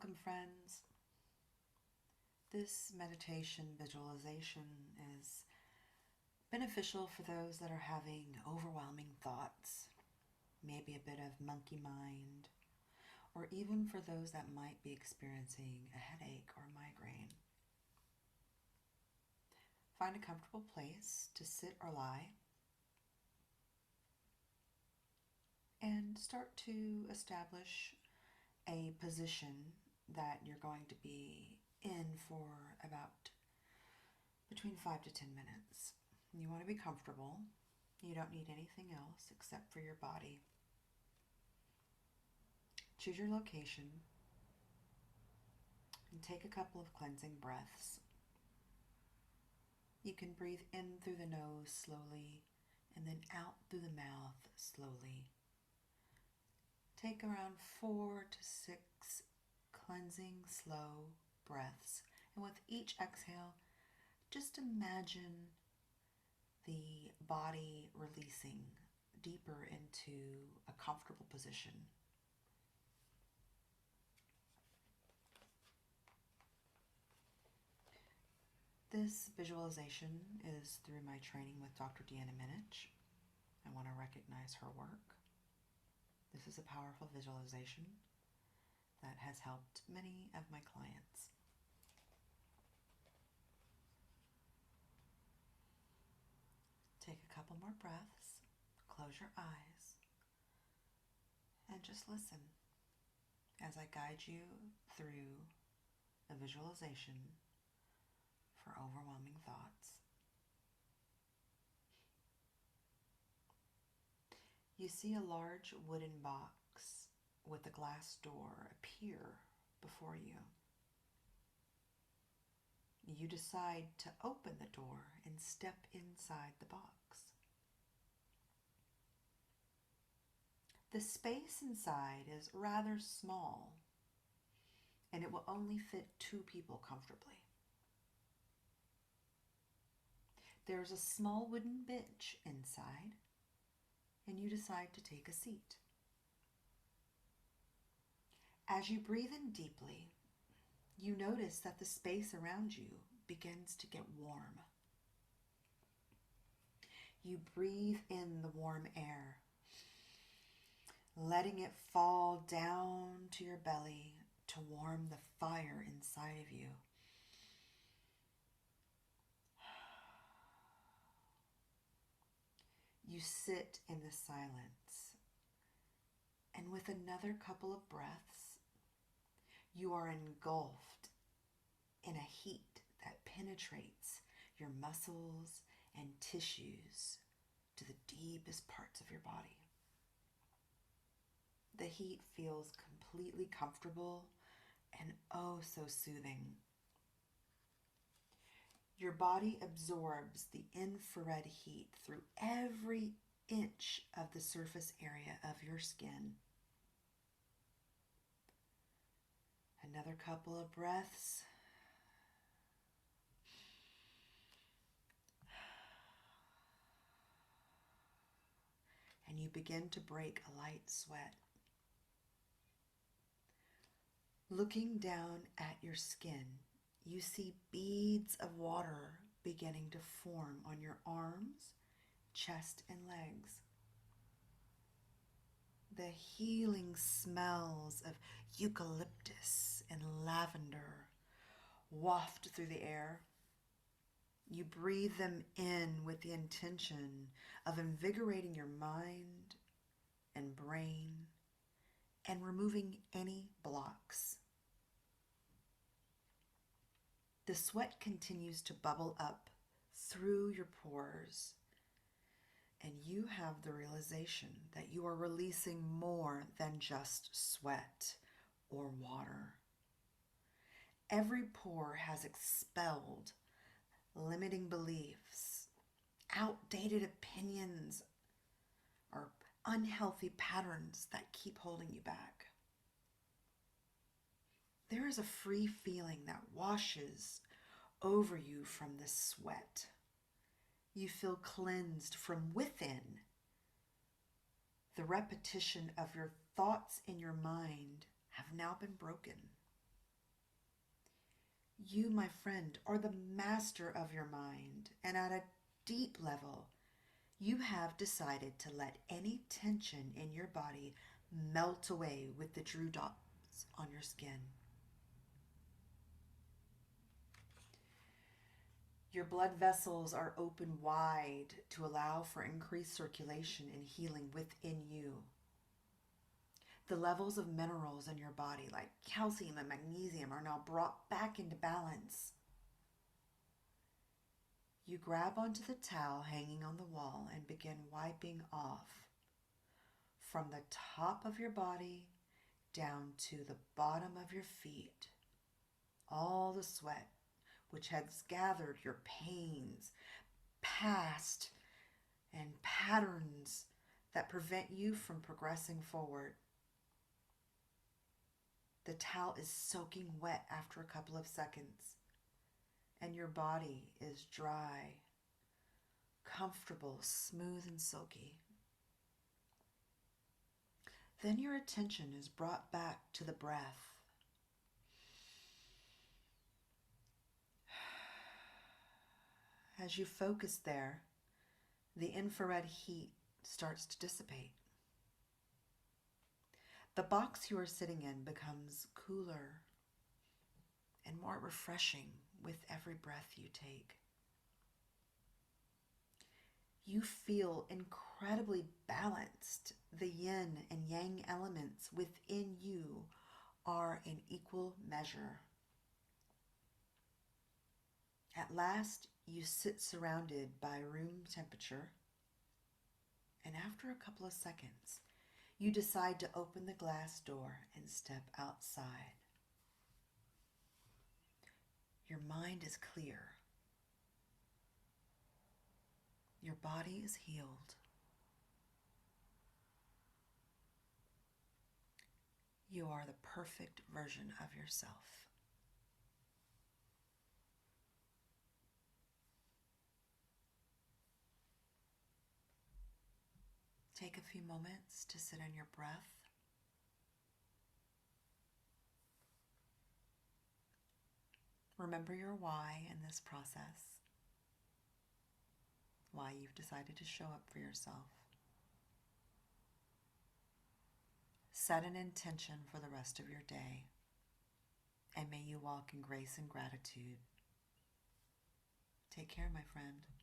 Welcome, friends. This meditation visualization is beneficial for those that are having overwhelming thoughts, maybe a bit of monkey mind, or even for those that might be experiencing a headache or migraine. Find a comfortable place to sit or lie and start to establish a position that you're going to be in for about between 5 to 10 minutes. You want to be comfortable. You don't need anything else except for your body. Choose your location and take a couple of cleansing breaths. You can breathe in through the nose slowly and then out through the mouth slowly. Take around 4 to 6 cleansing, slow breaths. And with each exhale, just imagine the body releasing deeper into a comfortable position. This visualization is through my training with Dr. Deanna Minich. I want to recognize her work. This is a powerful visualization that has helped many of my clients. Take a couple more breaths, close your eyes, and just listen as I guide you through a visualization for overwhelming thoughts. You see a large wooden box with a glass door appear before you. You decide to open the door and step inside the box. The space inside is rather small, and it will only fit 2 people comfortably. There's a small wooden bench inside, and you decide to take a seat. As you breathe in deeply, you notice that the space around you begins to get warm. You breathe in the warm air, letting it fall down to your belly to warm the fire inside of you. You sit in the silence, and with another couple of breaths, you are engulfed in a heat that penetrates your muscles and tissues to the deepest parts of your body. The heat feels completely comfortable and oh so soothing. Your body absorbs the infrared heat through every inch of the surface area of your skin. Another couple of breaths. And you begin to break a light sweat. Looking down at your skin, you see beads of water beginning to form on your arms, chest, and legs. The healing smells of eucalyptus and lavender waft through the air. You breathe them in with the intention of invigorating your mind and brain and removing any blocks. The sweat continues to bubble up through your pores, and you have the realization that you are releasing more than just sweat or water. Every pore has expelled limiting beliefs, outdated opinions, or unhealthy patterns that keep holding you back. There is a free feeling that washes over you from this sweat. You feel cleansed from within. The repetition of your thoughts in your mind have now been broken. You, my friend, are the master of your mind, and at a deep level, you have decided to let any tension in your body melt away with the drew dots on your skin. Your blood vessels are open wide to allow for increased circulation and healing within you. The levels of minerals in your body, like calcium and magnesium, are now brought back into balance. You grab onto the towel hanging on the wall and begin wiping off from the top of your body down to the bottom of your feet all the sweat which has gathered your pains, past, and patterns that prevent you from progressing forward. The towel is soaking wet after a couple of seconds, and your body is dry, comfortable, smooth, and silky. Then your attention is brought back to the breath. As you focus there, the infrared heat starts to dissipate. The box you are sitting in becomes cooler and more refreshing with every breath you take. You feel incredibly balanced. The yin and yang elements within you are in equal measure. At last, you sit surrounded by room temperature, and after a couple of seconds, you decide to open the glass door and step outside. Your mind is clear. Your body is healed. You are the perfect version of yourself. Take a few moments to sit in your breath. Remember your why in this process, why you've decided to show up for yourself. Set an intention for the rest of your day, and may you walk in grace and gratitude. Take care, my friend.